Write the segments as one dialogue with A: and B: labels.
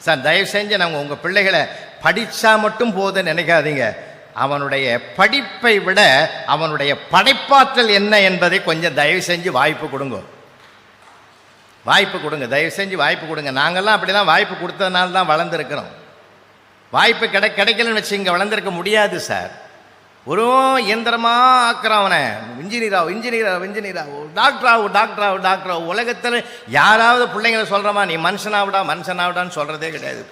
A: Sir தயவு செஞ்சு நம்ம உங்கள் பிள்ளைகளை படித்தா மட்டும் போதுன்னு நினைக்காதீங்க. அவனுடைய படிப்பை விட அவனுடைய படைப்பாற்றல் என்ன என்பதை கொஞ்சம் தயவு செஞ்சு வாய்ப்பு கொடுங்க. வாய்ப்பு கொடுங்க, தயவு செஞ்சு வாய்ப்பு கொடுங்க. நாங்கள்லாம் அப்படி தான் வாய்ப்பு கொடுத்ததுனால தான் வளர்ந்துருக்கிறோம். வாய்ப்பு கிடைக்கலன்னு வச்சு இங்கே வளர்ந்துருக்க முடியாது சார். ஒரு இயந்திரமாக ஆக்குறான் அவனை. இன்ஜினியராக டாக்டராக உலகத்தில் யாராவது பிள்ளைங்களை சொல்கிறோமா நீ மனுஷனாவிடான்னு சொல்கிறதே கிடையாது.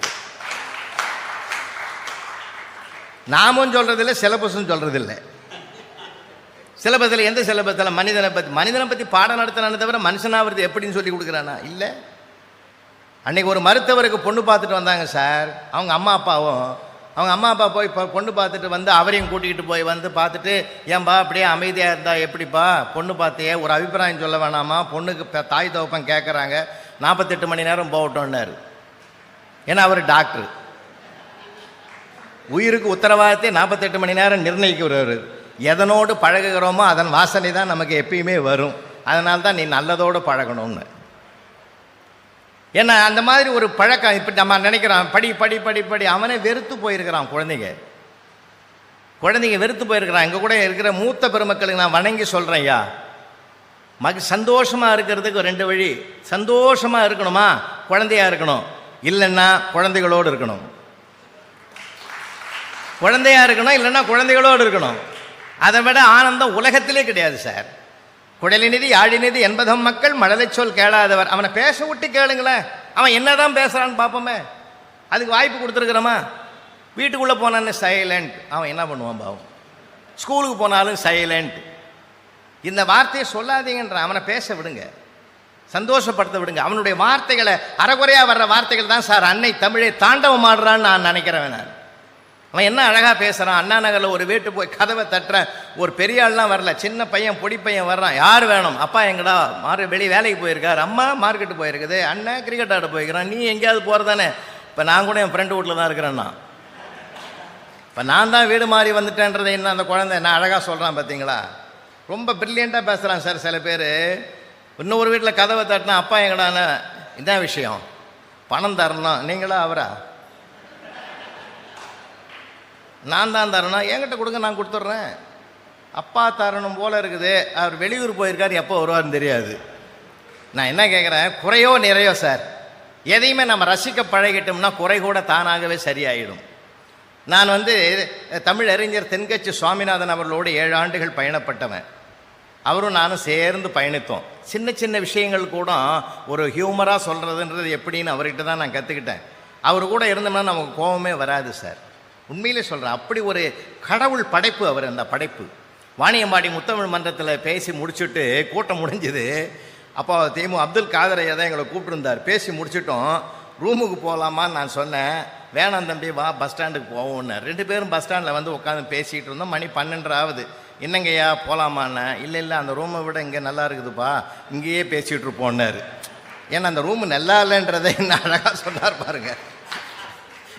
A: நாமும் சொல்கிறதில்லை, சிலபஸும் சொல்கிறதில்லை. சிலபஸில் எந்த சிலபஸில் மனிதனை பற்றி பாடம் நடத்தினானே தவிர மனுஷனாகிறது எப்படின்னு சொல்லி கொடுக்குறானா? இல்லை. அன்றைக்கி ஒரு மருத்துவருக்கு பொண்ணு பார்த்துட்டு வந்தாங்க சார். அவங்க அம்மா அப்பா போய் பொண்ணு பார்த்துட்டு வந்து அவரையும் கூட்டிகிட்டு போய் வந்து பார்த்துட்டு, ஏன்பா அப்படியே அமைதியாக இருந்தா எப்படிப்பா, பொண்ணு பார்த்தியே ஒரு அபிப்பிராயம் சொல்ல வேணாமா, பொண்ணுக்கு தாய் தகப்பன் கேட்குறாங்க, 48 மணி நேரம் போகட்டோன்னாரு. ஏன்னா அவர் டாக்டர், உயிருக்கு உத்தரவாதத்தை 48 மணி நேரம் நிர்ணயிக்கிறவர். எதனோடு பழகுகிறோமோ அதன் வாசனை தான் நமக்கு எப்பயுமே வரும். அதனால தான் நீ நல்லதோடு பழகணும்னு. ஏன்னா அந்த மாதிரி ஒரு பழக்கம் இப்போ நம்ம நினைக்கிறான், படி படி படி படி. அவனே வெறுத்து போயிருக்கிறான். குழந்தைங்க வெறுத்து போயிருக்கிறான். இங்கே கூட இருக்கிற மூத்த பெருமக்களுக்கு நான் வணங்கி சொல்கிறேன், ஐயா சந்தோஷமாக இருக்கிறதுக்கு 2 வழி. சந்தோஷமாக இருக்கணுமா, குழந்தையாக இருக்கணும். இல்லைன்னா குழந்தைகளோடு இருக்கணும். குழந்தையாக இருக்கணும், இல்லைன்னா குழந்தைகளோடு இருக்கணும். அதை விட ஆனந்தம் உலகத்திலே கிடையாது சார். குடலினிதி யாழினிதி என்பதம் மக்கள் மழலை சொல் கேளாதவர். அவனை பேச விட்டு கேளுங்களேன், அவன் என்னதான் பேசுகிறான்னு பார்ப்போமே. அதுக்கு வாய்ப்பு கொடுத்துருக்குறோமா? வீட்டுக்குள்ளே போனான்னு சைலண்ட். அவன் என்ன பண்ணுவான் பாவம். ஸ்கூலுக்கு போனாலும் சைலண்ட். இந்த வார்த்தையை சொல்லாதீங்கன்ற. அவனை பேச விடுங்க, சந்தோஷப்படுத்த விடுங்க. அவனுடைய வார்த்தைகளை, அறகுறையாக வர்ற வார்த்தைகள் தான் சார் அன்னை தமிழை தாண்டவம் ஆடுறான்னு நான் நினைக்கிறேன். நான் அவன் என்ன அழகாக பேசுகிறான். அண்ணா நகரில் ஒரு வீட்டு போய் கதவை தட்டுற ஒரு பெரிய ஆள்லாம் வரல, சின்ன பையன் பொடி பையன் வர்றான். யார் வேணும்? அப்பா எங்கடா? வெளியே வேலைக்கு போயிருக்கார். அம்மா மார்க்கெட்டு போயிருக்குது. அண்ணன் கிரிக்கெட் ஆட போயிருக்கிறான். நீ எங்கேயாவது போகிறதானே? இப்போ நான் கூட என் ஃப்ரெண்டு வீட்டில் தான் இருக்கிறேன்னா. இப்போ நான் தான் வீடு மாறி வந்துட்டேன்றதை என்ன அந்த குழந்தை என்ன அழகாக சொல்கிறான் பார்த்தீங்களா? ரொம்ப ப்ரில்லியண்ட்டாக பேசுகிறான் சார். சில பேர் இன்னொரு வீட்டில் கதவை தட்டினா அப்பா எங்கடான்னு, இதான் விஷயம். பணம் தரணும். நீங்களா அவரா? நான் தான் தரணும். என்கிட்ட கொடுங்க, நான் கொடுத்துட்றேன். அப்பா தரணும் போல் இருக்குது. அவர் வெளியூர் போயிருக்கார், எப்போ வருவார்னு தெரியாது. நான் என்ன கேட்குறேன், குறையோ நிறையோ சார், எதையுமே நம்ம ரசிக்க பழகிட்டோம்னா குறை கூட தானாகவே சரியாயிடும். நான் தமிழ் அறிஞர் தென்கட்சி சுவாமிநாதன் அவர்களோடு 7 ஆண்டுகள் பயணப்பட்டவன். அவரும் நானும் சேர்ந்து பயணித்தோம். சின்ன சின்ன விஷயங்கள் கூட ஒரு ஹியூமராக சொல்கிறதுன்றது எப்படின்னு அவர்கிட்ட தான் நான் கற்றுக்கிட்டேன். அவர் கூட இருந்தோம்னா நமக்கு கோபமே வராது சார். உண்மையிலே சொல்கிறேன். அப்படி ஒரு கடவுள் படைப்பு அவர். அந்த படைப்பு வாணியம்பாடி முத்தமிழ் மன்றத்தில் பேசி முடிச்சுட்டு கூட்டம் முடிஞ்சுது. அப்போ அப்துல் காதர் ஐயா தான் எங்களை கூப்பிட்டுருந்தார். பேசி முடிச்சிட்டோம். ரூமுக்கு போகலாமான்னு நான் சொன்னேன். வேணாம் தம்பி, வா பஸ் ஸ்டாண்டுக்கு போவோன்னு. 2 பேரும் பஸ் ஸ்டாண்டில் உட்காந்து பேசிகிட்டு இருந்தோம். மணி 12 ஆகுது. என்னங்கய்யா போகலாமான்னு. இல்லை அந்த ரூமை விட இங்கே நல்லா இருக்குதுப்பா, இங்கேயே பேசிகிட்டு இருப்போன்னாரு. ஏன்னா அந்த ரூமு நல்லா இல்லைன்றதை என்ன அழகாக சொன்னார் பாருங்க.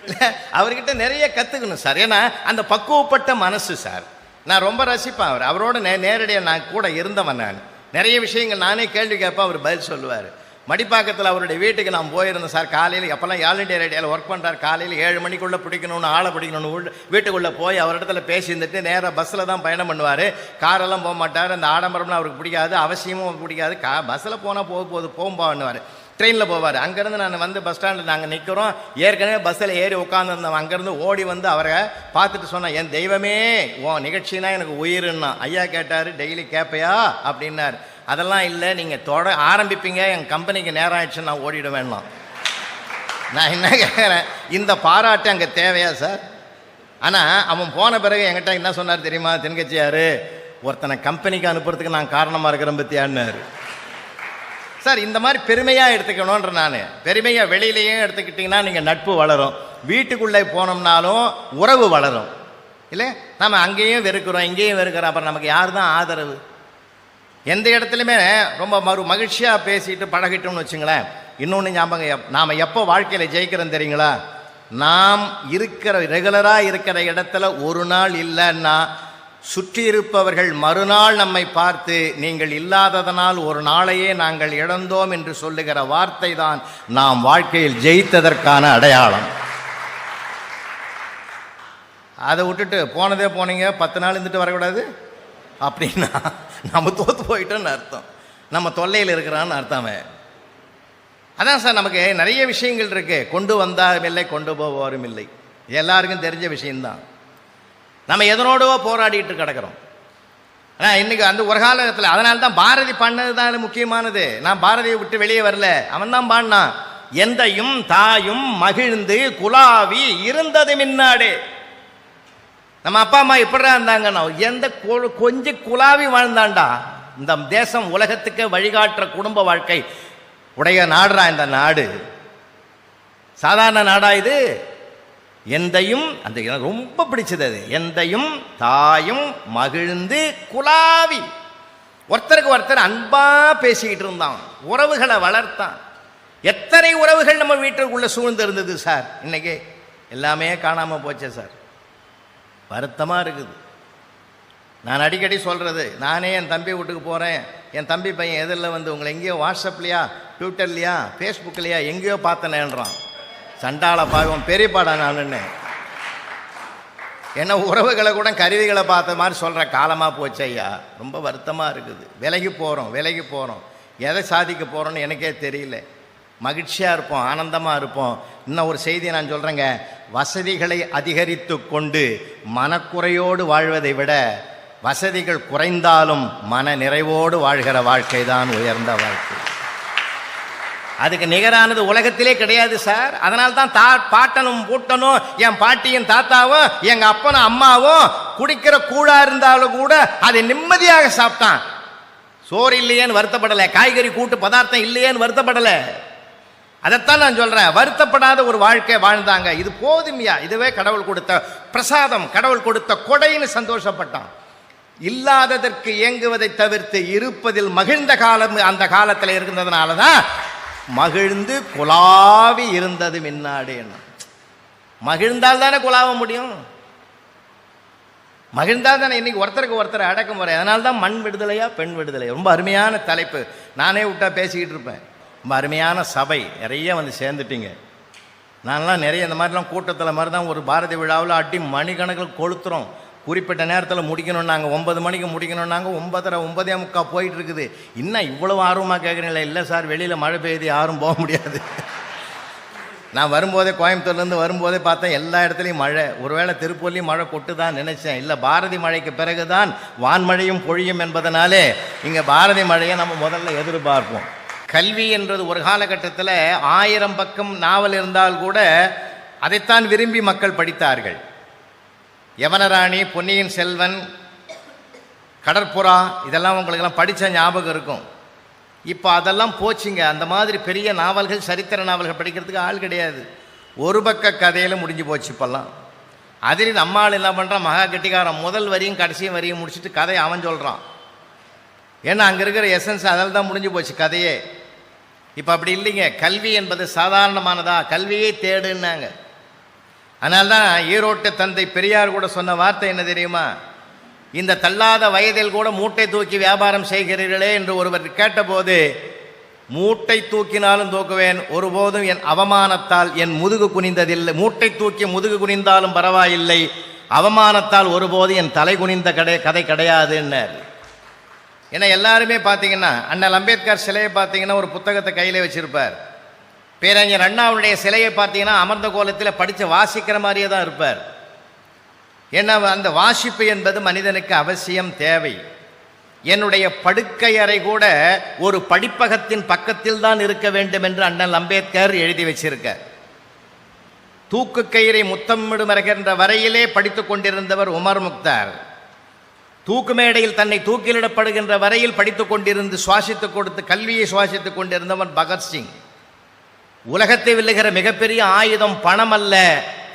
A: இல்லை, அவர்கிட்ட நிறைய கற்றுக்கணும் சார். ஏன்னா அந்த பக்குவப்பட்ட மனசு சார். நான் ரொம்ப ரசிப்பேன் அவரோட நேரடியாக நான் கூட இருந்தவன். நான் நிறைய விஷயங்கள் நானே கேள்வி கேட்பேன், அவர் பதில் சொல்லுவார். மடிப்பாக்கத்தில் அவருடைய வீட்டுக்கு நான் போயிருந்தேன் சார். காலையில் எப்போல்லாம் ஆல் இண்டியா ரேடியோவில் ஒர்க் பண்ணுறார். காலையில் 7 மணிக்குள்ளே பிடிக்கணும்னு, ஆளை பிடிக்கணும்னு வீட்டுக்குள்ளே போய் அவரிடத்துல பேசியிருந்துட்டு நேராக பஸ்ஸில் தான் பயணம் பண்ணுவார். காரெல்லாம் போக மாட்டார். அந்த ஆடம்பரம்லாம் அவருக்கு பிடிக்காது, அவசியமும் பிடிக்காது. பஸ்ஸில் போனால் போகும்போன்னுவார். ட்ரெயினில் போவார். அங்கேருந்து நான் பஸ் ஸ்டாண்டில் நாங்கள் நிற்கிறோம். ஏற்கனவே பஸ்ஸில் ஏறி உட்காந்துருந்தோம். அங்கேருந்து ஓடி அவரை பார்த்துட்டு சொன்னேன், என் தெய்வமே, உன் நிகழ்ச்சினா எனக்கு உயிருன்னா. ஐயா கேட்டார், டெய்லி கேட்பையா அப்படின்னார். அதெல்லாம் இல்லை, நீங்கள் ஆரம்பிப்பீங்க, என் கம்பெனிக்கு நேரம் ஆயிடுச்சுன்னு நான் ஓடிட வேண்டாம். நான் என்ன கேட்குறேன், இந்த பாராட்டு அங்கே தேவையா சார்? ஆனால் அவன் போன பிறகு என்கிட்ட என்ன சொன்னார் தெரியுமா தென்கட்சியார்? ஒருத்தனை கம்பெனிக்கு அனுப்புறதுக்கு நான் காரணமாக இருக்கிறேன் பற்றியான்னாரு. சார் இந்த மாதிரி பெருமையாக எடுத்துக்கணுன்ற. நான் பெருமையாக வெளியிலேயும் எடுத்துக்கிட்டிங்கன்னா நீங்கள் நட்பு வளரும். வீட்டுக்குள்ளே போனோம்னாலும் உறவு வளரும். இல்லை, நம்ம அங்கேயும் வெறுக்கிறோம், இங்கேயும் வெறுக்கிறோம். அப்புறம் நமக்கு யார் தான் ஆதரவு? எந்த இடத்துலையுமே ரொம்ப மகிழ்ச்சியாக பேசிட்டு பழகிட்டோம்னு வச்சுங்களேன். இன்னொன்று ஞாபகம், நாம் எப்போ வாழ்க்கையில் ஜெயிக்கிறோம் தெரியுங்களா? நாம் ரெகுலராக இருக்கிற இடத்துல ஒரு நாள் இல்லைன்னா சுற்றியிருப்பவர்கள் மறுநாள் நம்மை பார்த்து நீங்கள் இல்லாததனால் ஒரு நாளையே நாங்கள் இழந்தோம் என்று சொல்லுகிற வார்த்தை தான் நாம் வாழ்க்கையில் ஜெயித்ததற்கான அடையாளம். அதை விட்டுட்டு போனதே போனீங்க 10 நாள் இருந்துட்டு வரக்கூடாது அப்படின்னா நம்ம தோற்று போயிட்டோன்னு அர்த்தம், நம்ம தொல்லையில் இருக்கிறான்னு அர்த்தமே. அதான் சார், நமக்கு நிறைய விஷயங்கள் இருக்கு. கொண்டு வந்தாலும் இல்லை, கொண்டு போவோரும் இல்லை, எல்லாருக்கும் தெரிஞ்ச விஷயம்தான். நம்ம எதனோடவோ போராடிட்டு கிடக்கிறோம். ஆனால் இன்னைக்கு அந்த ஒரு காலகட்டத்தில் அதனால தான் பாரதி பண்ணது தான் முக்கியமானது. நான் பாரதியை விட்டு வெளியே வரல, அவன் தான் பாடினான், எந்தையும் தாயும் மகிழ்ந்து குலாவி இருந்தது முன்னாடே. நம்ம அப்பா அம்மா எப்படிதான் இருந்தாங்கன்னா எந்த கொஞ்சம் குலாவி வாழ்ந்தாண்டா. இந்த தேசம் உலகத்துக்கு வழிகாட்டுற குடும்ப வாழ்க்கை உடைய நாடுறா இந்த நாடு. சாதாரண நாடா இது? எந்தையும், அந்த எனக்கு ரொம்ப பிடிச்சது அது, எந்தையும் தாயும் மகிழ்ந்து குலாவி, ஒருத்தருக்கு ஒருத்தர் அன்பா பேசிக்கிட்டு இருந்தான், உறவுகளை வளர்த்தான். எத்தனை உறவுகள் நம்ம வீட்டுக்குள்ள சூழ்ந்து இருந்தது சார், இன்னைக்கு எல்லாமே காணாம போச்சே சார். வருத்தமா இருக்குது. நான் அடிக்கடி சொல்றது, நானே என் தம்பி வீட்டுக்கு போறேன், என் தம்பி பையன் எதிரில் வந்து உங்களை எங்கேயோ வாட்ஸ்அப்லையா ட்விட்டர்லையா ஃபேஸ்புக்லையா எங்கேயோ பார்த்தனேன்றான். சண்டால பாவம் பெரியப்பாடா நான் என்ன உறவுகளை கூட கருவிகளை பார்த்த மாதிரி சொல்கிற காலமாக போச்சு ஐயா. ரொம்ப வருத்தமாக இருக்குது. விலகி போகிறோம், எதை சாதிக்க போகிறோன்னு எனக்கே தெரியல. மகிழ்ச்சியாக இருப்போம், ஆனந்தமாக இருப்போம். இன்னும் ஒரு செய்தியை நான் சொல்கிறேங்க, வசதிகளை அதிகரித்து கொண்டு மனக்குறையோடு வாழ்வதை விட வசதிகள் குறைந்தாலும் மன நிறைவோடு வாழ்கிற வாழ்க்கை தான் உயர்ந்த வாழ்க்கை. அதுக்கு நிகரானது உலகத்திலே கிடையாது சார். அதனால்தான் பாட்டனும் பூட்டனும் என் பாட்டியும் தாத்தாவும் எங்க அப்பனும் அம்மாவும் குடிக்கிற கூழா இருந்தாலும் கூட அதை நிம்மதியாக சாப்பிட்டான். சோறு இல்லையேன்னு வருத்தப்படலை, காய்கறி கூட்டு பதார்த்தம் இல்லையேன்னு வருத்தப்படலை. அதைத்தான் நான் சொல்றேன், வருத்தப்படாத ஒரு வாழ்க்கை வாழ்ந்தாங்க. இது போதுமையா, இதுவே கடவுள் கொடுத்த பிரசாதம், கடவுள் கொடுத்த கொடைன்னு சந்தோஷப்பட்டான். இல்லாததற்கு இயங்குவதை தவிர்த்து இருப்பதில் மகிழ்ந்த காலம் அந்த காலத்தில் இருந்ததுனால தான் மகிழ்ந்து குலாவி இருந்தது முன்னாடி. மகிழ்ந்தால் தானே குலாவ முடியும், மகிழ்ந்தால் தானே இன்னைக்கு ஒருத்தருக்கு ஒருத்தர் அடக்க முறை. அதனால தான் மண் விடுதலையா பெண் விடுதலை. ரொம்ப அருமையான தலைப்பு, நானே விட்டா பேசிக்கிட்டு இருப்பேன். ரொம்ப அருமையான சபை, நிறைய வந்து சேர்ந்துட்டீங்க. நான்லாம் நிறைய இந்த மாதிரிலாம் கூட்டத்தில் மாதிரி தான் ஒரு பாரதி விழாவில் அடி மணிக்கணக்கில் கொளுத்துறோம். குறிப்பிட்ட நேரத்தில் முடிக்கணும், நாங்கள் 9 மணிக்கு முடிக்கணும்னாங்க 9:30 போயிட்டு இருக்குது. இன்னும் இவ்வளவு ஆர்வமாக கேட்குறீங்களா? இல்லை சார், வெளியில் மழை பெய்யுது, யாரும் போக முடியாது. நான் வரும்போதே கோயம்புத்தூர்லேருந்து வரும்போதே பார்த்தேன் எல்லா இடத்துலையும் மழை. ஒருவேளை திருப்பூர்லேயும் மழை கொட்டு தான் நினச்சேன். இல்லை, பாரதி மழைக்கு பிறகு தான் வான்மழையும் பொழியும் என்பதனாலே இங்கே பாரதி மழையை நம்ம முதல்ல எதிர்பார்ப்போம். கல்வி என்றது ஒரு காலகட்டத்தில் 1000 பக்கம் நாவல் இருந்தால் கூட அதைத்தான் விரும்பி மக்கள் படித்தார்கள். யவனராணி, பொன்னியின் செல்வன், கடற்புறா, இதெல்லாம் உங்களுக்கெல்லாம் படித்த ஞாபகம் இருக்கும். இப்போ அதெல்லாம் போச்சுங்க. அந்த மாதிரி பெரிய நாவல்கள், சரித்திர நாவல்கள் படிக்கிறதுக்கு ஆள் கிடையாது. ஒரு பக்க கதையில் முடிஞ்சு போச்சு இப்போல்லாம். அதில் நம்மால் என்ன பண்ணுறான், மகா கெட்டிக்காரன் முதல் வரியும் கடைசியும் வரியும் முடிச்சுட்டு கதையை அவன் சொல்கிறான். ஏன்னா அங்கே இருக்கிற எசன்ஸ் அதில் தான் முடிஞ்சு போச்சு கதையே. இப்போ அப்படி இல்லைங்க. கல்வி என்பது சாதாரணமானதா, கல்வியை தேடுன்னாங்க. அதனால்தான் ஈரோட்டு தந்தை பெரியார் கூட சொன்ன வார்த்தை என்ன தெரியுமா? இந்த தள்ளாத வயதில் கூட மூட்டை தூக்கி வியாபாரம் செய்கிறீர்களே என்று ஒருவர் கேட்டபோது, மூட்டை தூக்கினாலும் தூக்குவேன், ஒருபோதும் என் அவமானத்தால் என் முதுகு குனிந்ததில்லை. மூட்டை தூக்கி முதுகு குனிந்தாலும் பரவாயில்லை, அவமானத்தால் ஒருபோதும் என் தலை குனிந்த கதை கிடையாதுன்னார். ஏன்னா எல்லாருமே பார்த்தீங்கன்னா அண்ணல் அம்பேத்கர் சிலையை பார்த்தீங்கன்னா ஒரு புத்தகத்தை கையில் வச்சிருப்பார். பேரறிஞர் அண்ணாவுடைய சிலையை பார்த்தீங்கன்னா அமர்ந்த கோலத்தில் படித்து வாசிக்கிற மாதிரியே தான் இருப்பார். ஏன்னா அந்த வாசிப்பு என்பது மனிதனுக்கு அவசியம், தேவை. என்னுடைய படுக்கை அறை கூட ஒரு படிப்பகத்தின் பக்கத்தில் தான் இருக்க வேண்டும் என்று அண்ணல் அம்பேத்கர் எழுதி வச்சிருக்கார். தூக்கு கயிறை முத்தமிடுகின்ற வரையிலே படித்து கொண்டிருந்தவர் உமர் முக்தார். தூக்கு மேடையில் தன்னை தூக்கிலிடப்படுகின்ற வரையில் படித்து கொண்டிருந்து சுவாசித்துக் கொடுத்து கல்வியை சுவாசித்துக் கொண்டிருந்தவன் பகத்சிங். உலகத்தை வெல்லுகிற மிகப்பெரிய ஆயுதம் பணம் அல்ல,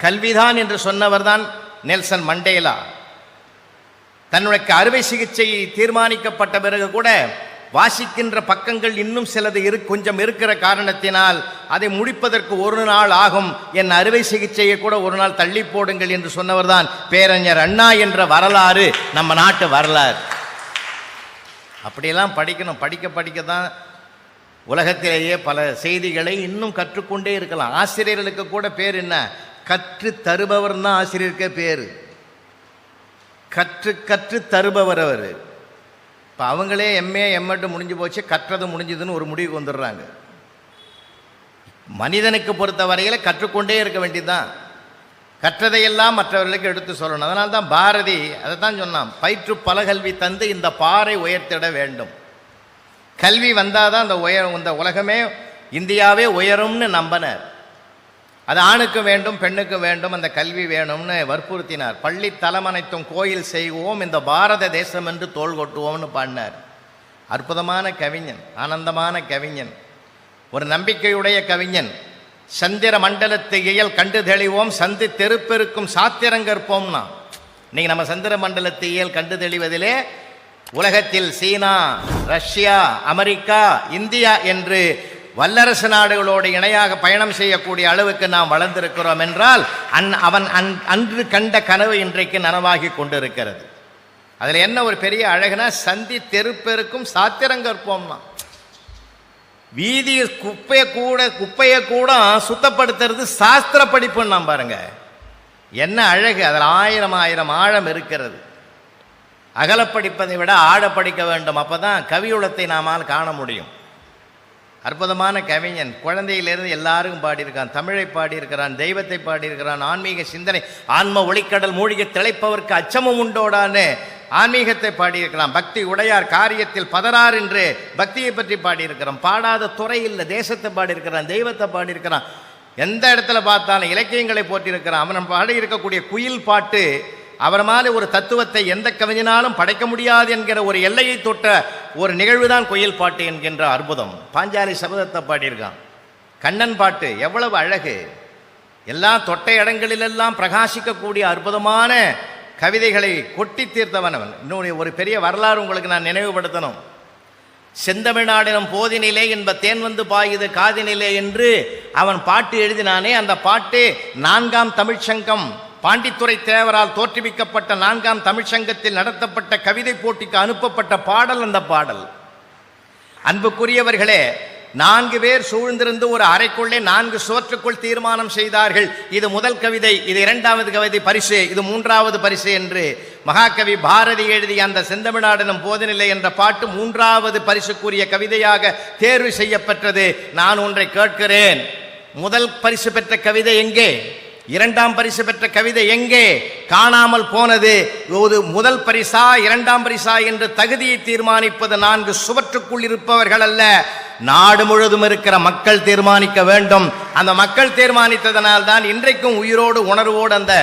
A: கல்விதான் என்று சொன்னவர் தான் நெல்சன் மண்டேலா. தன்னுடைய அறுவை சிகிச்சை தீர்மானிக்கப்பட்ட பிறகு கூட வாசிக்கின்ற பக்கங்கள் இன்னும் சிலது கொஞ்சம் இருக்கிற காரணத்தினால் அதை முடிப்பதற்கு ஒரு நாள் ஆகும், என் அறுவை சிகிச்சையை கூட ஒரு நாள் தள்ளி போடுங்கள் என்று சொன்னவர் தான் பேரறிஞர் அண்ணா என்ற வரலாறு நம்ம நாட்டு வரலாறு. அப்படியெல்லாம் படிக்கணும். படிக்க தான் உலகத்திலேயே பல செய்திகளை இன்னும் கற்றுக்கொண்டே இருக்கலாம். ஆசிரியர்களுக்கு கூட பேர் என்ன? கற்று தருபவர் தான் ஆசிரியருக்கே பேர். கற்று தருபவர் அவர். இப்போ அவங்களே எம்ஏ எம்எட் முடிஞ்சு போச்சு, கற்றது முடிஞ்சதுன்னு ஒரு முடிவுக்கு வந்துடுறாங்க. மனிதனுக்கு பொறுத்த வரையில் கற்றுக்கொண்டே இருக்க வேண்டியதுதான். கற்றதையெல்லாம் மற்றவர்களுக்கு எடுத்து சொல்லணும். அதனால தான் பாரதி அதை தான் சொன்னான், பயிற்று பல கல்வி தந்து இந்த பாறை உயர்த்திட வேண்டும். கல்வி வந்தால் தான் இந்த உலகமே இந்தியாவே உயரும்னு நம்பினார். அது ஆணுக்கு வேண்டும் பெண்ணுக்கு வேண்டும், அந்த கல்வி வேணும்னு வற்புறுத்தினார். பள்ளி தலமனைத்தும் கோயில் செய்வோம், இந்த பாரத தேசம் என்று தோள் கொட்டுவோம்னு பாடினார். அற்புதமான கவிஞன், ஆனந்தமான கவிஞன், ஒரு நம்பிக்கையுடைய கவிஞன். சந்திர மண்டலத்து இயல் கண்டு தெளிவோம், சந்தி தெருப்பெருக்கும் சாத்திரங்கற்போம்னா. இன்னைக்கு நம்ம சந்திர மண்டலத்து இயல் கண்டு தெளிவதிலே உலகத்தில் சீனா, ரஷ்யா, அமெரிக்கா, இந்தியா என்று வல்லரசு நாடுகளோடு இணையாக பயணம் செய்யக்கூடிய அளவுக்கு நாம் வளர்ந்திருக்கிறோம் என்றால் அவன் அன்று கண்ட கனவு இன்றைக்கு நனவாகி கொண்டிருக்கிறது. அதில் என்ன ஒரு பெரிய அழகுனா, சந்தி தெருப்பெருக்கும் சாத்திரங்கற்போம்னா. வீதி குப்பையை கூட சுத்தப்படுத்துறது சாஸ்திர படிப்புன்னு நாம் பாருங்க. என்ன அழகு! அதில் ஆயிரம் ஆழம் இருக்கிறது. அகல படிப்பதை விட ஆழ படிக்க வேண்டும். அப்பதான் கவியுளத்தை நாமால் காண முடியும். அற்புதமான கவிஞன். குழந்தையிலிருந்து எல்லாருக்கும் பாடியிருக்கான். தமிழை பாடியிருக்கிறான், தெய்வத்தை பாடியிருக்கிறான், ஆன்மீக சிந்தனை, ஆன்ம ஒளிக்கடல் மூழ்கி திளைப்பவர்க்கு அச்சமும் உண்டோடான்னு ஆன்மீகத்தை பாடியிருக்கிறான். பக்தி உடையார் காரியத்தில் பதறார் என்று பக்தியை பற்றி பாடியிருக்கிறான். பாடாத துறை இல்லை, தேசத்தை பாடியிருக்கிறான், தெய்வத்தை பாடியிருக்கிறான். எந்த இடத்துல பார்த்தாலும் இலக்கியங்களை போட்டிருக்கிறான். அவன் பாடி இருக்கக்கூடிய குயில் பாட்டு அவர் மாதிரி ஒரு தத்துவத்தை எந்த கவிஞனாலும் படைக்க முடியாது என்கிற ஒரு எல்லையை தொட்ட ஒரு நிகழ்வுதான் குயில் பாட்டு என்கின்ற அற்புதம். பாஞ்சாலி சபதத்தை பாடியிருக்கான். கண்ணன் பாட்டு எவ்வளவு அழகு! எல்லா தொட்ட இடங்களிலெல்லாம் பிரகாசிக்கக்கூடிய அற்புதமான கவிதைகளை கொட்டி தீர்த்தவன் அவன். இன்னொரு ஒரு பெரிய வரலாறு உங்களுக்கு நான் நினைவுபடுத்தணும். செந்தமிழ்நாடினம் போதினிலே என்ப தேன் வந்து பாயுது காதினிலே என்று அவன் பாட்டு எழுதினானே, அந்த பாட்டு 4ஆம் தமிழ்ச்சங்கம் பாண்டித்துறை தேவரால் தோற்றுவிக்கப்பட்ட 4ஆம் தமிழ்ச்சங்கத்தில் நடத்தப்பட்ட கவிதை போட்டிக்கு அனுப்பப்பட்ட பாடல். அந்த பாடல், அன்புக்குரியவர்களே, 4 பேர் சூழ்ந்திருந்து ஒரு அறைக்குள்ளே 4 சுவற்றுக்குள் தீர்மானம் செய்தார்கள். இது முதல் கவிதை, இது 2வது கவிதை பரிசு, இது 3வது பரிசு என்று மகாகவி பாரதி எழுதிய அந்த செந்தமிழ்நாடனும் போதனில்லை என்ற பாட்டு 3வது பரிசுக்குரிய கவிதையாக தேர்வு செய்யப்பட்டது. நான் ஒன்றை கேட்கிறேன், முதல் பரிசு பெற்ற கவிதை எங்கே? 2ஆம் பரிசு பெற்ற கவிதை எங்கே? காணாமல் போனது. முதல் பரிசா 2ஆம் பரிசா என்று தகுதியை தீர்மானிப்பது 4 சுவற்றுக்குள் இருப்பவர்கள் அல்ல, நாடு முழுவதும் இருக்கிற மக்கள் தீர்மானிக்க வேண்டும். அந்த மக்கள் தீர்மானித்ததனால் தான் இன்றைக்கும் உயிரோடு உணர்வோடு அந்த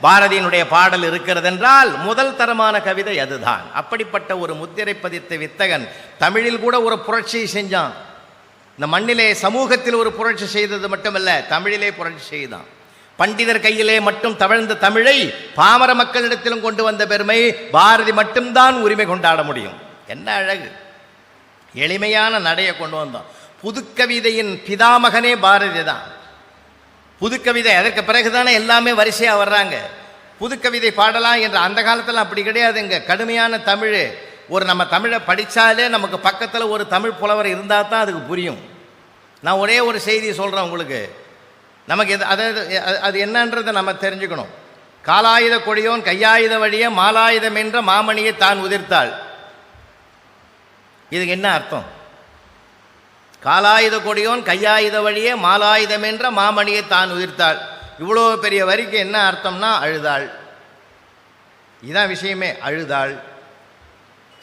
A: பாரதியினுடைய பாடல் இருக்கிறது என்றால் முதல் தரமான கவிதை அதுதான். அப்படிப்பட்ட ஒரு முத்திரை பதித்த வித்தகன் தமிழில் கூட ஒரு புரட்சியை செஞ்சான். இந்த மண்ணிலே சமூகத்தில் ஒரு புரட்சி செய்தது மட்டுமல்ல, தமிழிலே புரட்சி செய்தான். பண்டிதர் கையிலே மட்டும் தவழ்ந்த தமிழை பாமர மக்களிடத்திலும் கொண்டு வந்த பெருமை பாரதி மட்டும்தான் உரிமை கொண்டாட முடியும். என்ன அழகு! எளிமையான நடையை கொண்டு வந்தோம். புதுக்கவிதையின் பிதாமகனே பாரதி தான். புதுக்கவிதை அதற்கு பிறகுதானே எல்லாமே வரிசையாக வர்றாங்க. புதுக்கவிதை பாடலாம் என்ற அந்த காலத்தில் அப்படி கிடையாதுங்க. கடுமையான தமிழ். நம்ம தமிழை படித்தாலே நமக்கு பக்கத்தில் ஒரு தமிழ் புலவர் இருந்தால் தான் அதுக்கு புரியும். நான் ஒரே ஒரு செய்தி சொல்கிறேன் உங்களுக்கு. நமக்கு அது என்னன்றதை நம்ம தெரிஞ்சுக்கணும். காலாயுத கொடியோன் கையாயுத வழிய மாலாயுதம் என்ற மாமணியை தான் உதிர்த்தாள். இதுக்கு என்ன அர்த்தம்? காலாயுத கொடியோன் கையாயுத வழியே மாலாயுதம் என்ற மாமணியை தான் உதிர்த்தாள். இவ்வளோ பெரிய வரிக்கு என்ன அர்த்தம்னா அழுதாள். இதுதான் விஷயமே, அழுதாள்.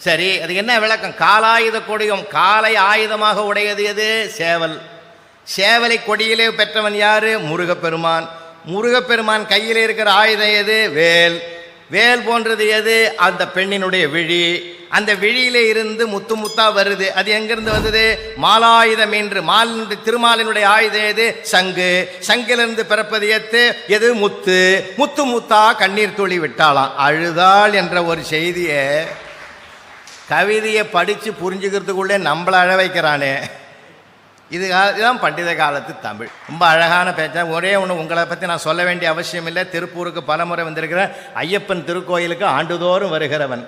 A: சரி, அதுக்கு என்ன விளக்கம்? காலாயுத கொடியோன், காலை ஆயுதமாக உடையது எது? சேவல். சேவலை கொடியிலே பெற்றவன் யாரு? முருகப்பெருமான். முருகப்பெருமான் கையில் இருக்கிற ஆயுதம் எது? வேல். வேல் போன்றது எது? அந்த பெண்ணினுடைய விழி. அந்த விழியிலே இருந்து முத்து முத்தா வருது. அது எங்கிருந்து வந்தது? மாலாயுதம் என்று. திருமாலினுடைய ஆயுதம் எது? சங்கு. சங்கிலிருந்து பிறப்பது எது? முத்து. முத்து முத்தா கண்ணீர் துளி விட்டாளாம், அழுதாள் என்ற ஒரு செய்தியை கவிதையை படித்து புரிஞ்சுக்கிறதுக்குள்ளே நம்மளை அழ வைக்கிறானே. இதுதான் பண்டித காலத்து தமிழ். ரொம்ப அழகான பேச்சா. ஒரே ஒன்று உங்களை பற்றி நான் சொல்ல வேண்டிய அவசியம் இல்லை. திருப்பூருக்கு பலமுறை வந்திருக்கிற ஐயப்பன் திருக்கோயிலுக்கு ஆண்டுதோறும் வருகிறவன்.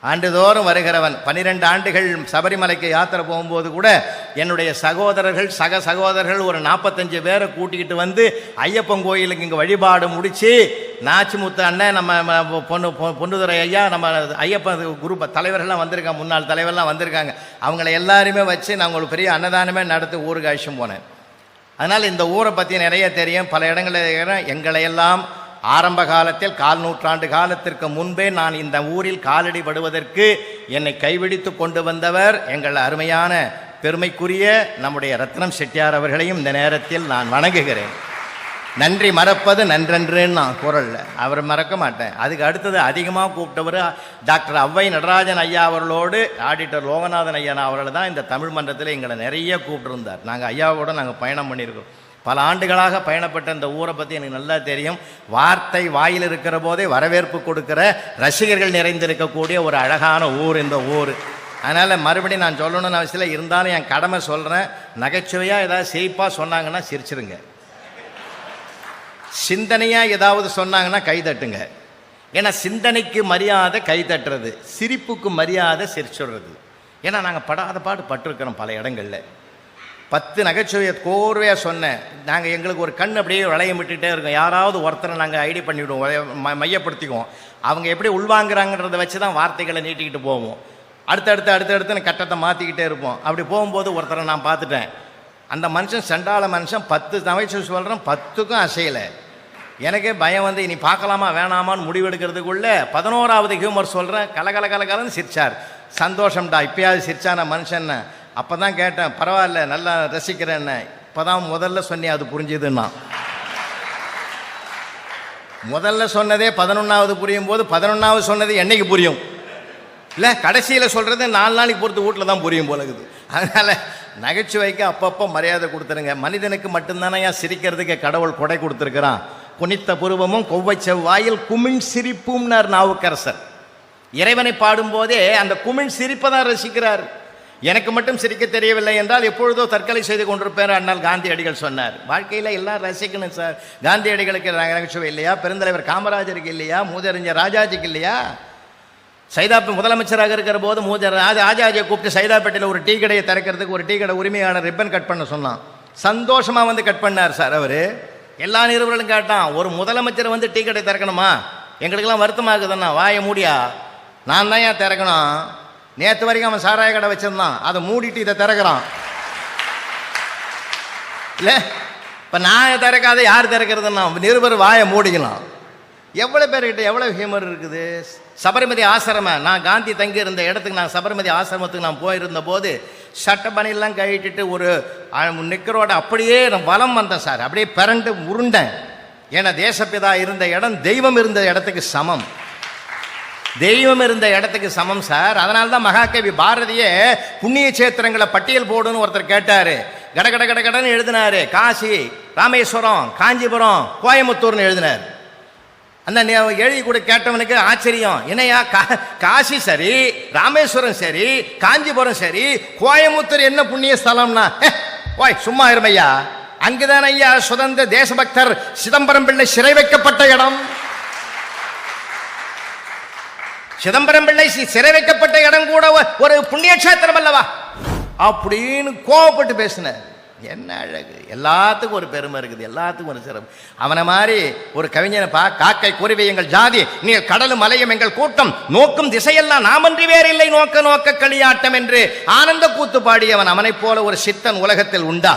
A: 12 ஆண்டுகள் சபரிமலைக்கு யாத்திரை போகும்போது கூட என்னுடைய சகோதரர்கள் சக சகோதரர்கள் ஒரு 45 பேரை கூட்டிக்கிட்டு வந்து ஐயப்பன் கோயிலுக்கு இங்கே வழிபாடு முடித்து நாச்சிமுத்து அண்ணன் நம்ம பொன்னுதுரை ஐயா நம்ம ஐயப்பன் குரூப் தலைவர்கள்லாம் வந்திருக்காங்க, முன்னாள் தலைவர்லாம் வந்திருக்காங்க. அவங்கள எல்லாருமே வச்சு நான் உங்களுக்கு பெரிய அன்னதானமே நடத்தி ஊருக்கு அழைச்சும் போனேன். அதனால் இந்த ஊரை பற்றி நிறைய தெரியும். பல இடங்களில் எங்களையெல்லாம் ஆரம்ப காலத்தில் 4 நூற்றாண்டு காலத்திற்கு முன்பே நான் இந்த ஊரில் காலடி படுவதற்கு என்னை கைவிடித்து கொண்டு வந்தவர் எங்கள் அருமையான பெருமைக்குரிய நம்முடைய ரத்னம் செட்டியார் அவர்களையும் இந்த நேரத்தில் நான் வணங்குகிறேன். நன்றி மறப்பது நன்றென்றுன்னு நான் குரல்ல அவர் மறக்க மாட்டேன். அதுக்கு அடுத்தது அதிகமாக கூப்பிட்டவர் டாக்டர் ஔவை நடராஜன் ஐயா அவர்களோடு ஆடிட்டர் லோகநாதன் ஐயா அவர்கள் தான் இந்த தமிழ் மன்றத்தில் எங்களை நிறைய கூப்பிட்டுருந்தார். நாங்கள் ஐயாவோடு நாங்கள் பயணம் பண்ணியிருக்கிறோம். பல ஆண்டுகளாக பயணப்பட்ட இந்த ஊரை பற்றி எனக்கு நல்லா தெரியும். வார்த்தை வாயில் இருக்கிற போதே வரவேற்பு கொடுக்குற ரசிகர்கள் நிறைந்திருக்கக்கூடிய ஒரு அழகான ஊர் இந்த ஊர். அதனால் மறுபடியும் நான் சொல்லணும்னு அவசியம் இல்லை. இருந்தாலும் என் கடமை சொல்கிறேன். நகைச்சுவையாக ஏதாவது சிரிப்பாக சொன்னாங்கன்னா சிரிச்சிருங்க. சிந்தனையாக ஏதாவது சொன்னாங்கன்னா கைதட்டுங்க. ஏன்னா சிந்தனைக்கு மரியாதை கைதட்டுறது, சிரிப்புக்கு மரியாதை சிரிச்சுடுறது. ஏன்னா நாங்கள் படாத பாடு பட்டிருக்கிறோம் பல இடங்களில். 10 நகைச்சுவையை கோர்வையாக சொன்னேன். நாங்கள் எங்களுக்கு ஒரு கண் அப்படியே வளையம் விட்டுகிட்டே இருக்கோம். யாராவது ஒருத்தரை நாங்கள் ஐடி பண்ணிவிடுவோம், மையப்படுத்திக்குவோம். அவங்க எப்படி உள்வாங்கிறாங்கிறத வச்சு தான் வார்த்தைகளை நீட்டிக்கிட்டு போவோம். அடுத்தடுத்து கட்டத்தை மாற்றிக்கிட்டே இருப்போம். அப்படி போகும்போது ஒருத்தரை நான் பார்த்துட்டேன். அந்த மனுஷன் செண்டால மனுஷன் 10 நகைச்சுவை சொல்கிறேன், 10க்கும் அசையலை. எனக்கே பயம் வந்து இனி பார்க்கலாமா வேணாமான்னு முடிவெடுக்கிறதுக்குள்ளே 11வது ஹியூமர் சொல்கிறேன். கலகலன்னு சிரிச்சார். சந்தோஷம்டா, இப்பயாவது சிரிச்சான மனுஷன். அப்போ தான் கேட்டேன், பரவாயில்ல நல்லா ரசிக்கிறேன்னு. இப்போ தான் முதல்ல சொன்னேன், அது புரிஞ்சுதுன்னா. முதல்ல சொன்னதே 11வது புரியும் போது 11வது சொன்னது என்னைக்கு புரியும் இல்லை? கடைசியில் சொல்கிறது 4 நாளைக்கு பொறுத்து வீட்டில் தான் புரியும் போலகுது. அதனால் நகைச்சுவைக்கு அப்பப்போ மரியாதை கொடுத்துருங்க. மனிதனுக்கு மட்டும்தானே சிரிக்கிறதுக்கு கடவுள் கொடை கொடுத்துருக்கிறான். குனித்த புருவமும் கொவ்வை செவ்வாயில் குமிழ் சிரிப்பும்னார் நாவுக்கரசர். இறைவனை பாடும்போதே அந்த குமிழ் சிரிப்பை தான் ரசிக்கிறார். எனக்கு மட்டும் சிரிக்க தெரியவில்லை என்றால் எப்பொழுதோ தற்கொலை செய்து கொண்டிருப்பேன் அண்ணல் காந்தியடிகள் சொன்னார். வாழ்க்கையில் எல்லாம் ரசிக்கணும் சார். காந்தியடிகளுக்கு நகைச்சுவை இல்லையா? பெருந்தலைவர் காமராஜருக்கு இல்லையா? மூதறிஞர் ராஜாஜிக்கு இல்லையா? சைதாப்பேட்டை முதலமைச்சராக இருக்கிற போது ராஜாஜியை கூப்பிட்டு சைதாப்பேட்டையில் ஒரு டீ கடையை திறக்கிறதுக்கு ஒரு டீ கடை உரிமையாளர் ரிப்பன் கட் பண்ண சொன்னான். சந்தோஷமாக வந்து கட் பண்ணார் சார். அவர் எல்லா நிறுவனங்களும் கேட்டான், ஒரு முதலமைச்சர் வந்து டீ கடை திறக்கணுமா? எங்களுக்கெல்லாம் வருத்தமாகுதுன்னா வாயை மூடியா, நான் தான் ஏன் திறக்கணும்? நேற்று வரைக்கும் அவன் சாராய கடை வச்சிருந்தான், அதை மூடிட்டு இதை திறக்கிறான் இல்லை? இப்போ நான் திறக்காத யார் திறக்கிறதுன்னா நிருபர் வாயை மூடிக்கலாம். எவ்வளோ பேர்கிட்ட எவ்வளோ ஹியூமர் இருக்குது. சபரிமதி ஆசிரமம், நான் காந்தி தங்கி இருந்த இடத்துக்கு நான் சபரிமதி ஆசிரமத்துக்கு நான் போயிருந்த போது சட்டை பணியெல்லாம் கழிட்டுட்டு ஒரு நிக்கரோட அப்படியே வலம் வந்தேன் சார். அப்படியே பிறண்டு உருண்டேன். ஏன்னா தேசப்பிதா இருந்த இடம் தெய்வம் இருந்த இடத்துக்கு சமம். தெய்வம் இருந்த இடத்துக்கு சமம் சார். அதனால தான் மகாகவி பாரதியே புண்ணிய சேத்திரங்களை பட்டியல் போடுன்னு ஒருத்தர் கேட்டார். கடன்னு எழுதினார். காசி, ராமேஸ்வரம், காஞ்சிபுரம், கோயம்புத்தூர்னு எழுதினார். அந்த எழுதி கூட கேட்டவனுக்கு ஆச்சரியம். என்னையா காசி சரி, ராமேஸ்வரம் சரி, காஞ்சிபுரம் சரி, கோயம்புத்தூர் என்ன புண்ணிய ஸ்தலம்னா? ஓய் சும்மா இருமையா, அங்குதான் ஐயா சுதந்திர தேசபக்தர் சிதம்பரம் பிள்ளை சிறை வைக்கப்பட்ட இடம். சிதம்பரம் பிள்ளை சிறை வைக்கப்பட்ட இடம் கூட ஒரு புண்ணிய கஷேத்திரம் அல்லவா அப்படின்னு கோவப்பட்டு பேசின. என்ன அழகு! எல்லாத்துக்கும் ஒரு பெருமை இருக்குது, எல்லாத்துக்கும் ஒரு சிறப்பு. அவனை மாதிரி ஒரு கவிஞனை காக்கை குருவி எங்கள் ஜாதி, நீர் கடலும் மலையும் எங்கள் கூட்டம், நோக்கும் திசையெல்லாம் நாமன்றி வேறில்லை நோக்க களியாட்டம் என்று ஆனந்த கூத்து பாடியவன் அவனைப் போல ஒரு சித்தன் உலகத்தில் உண்டா?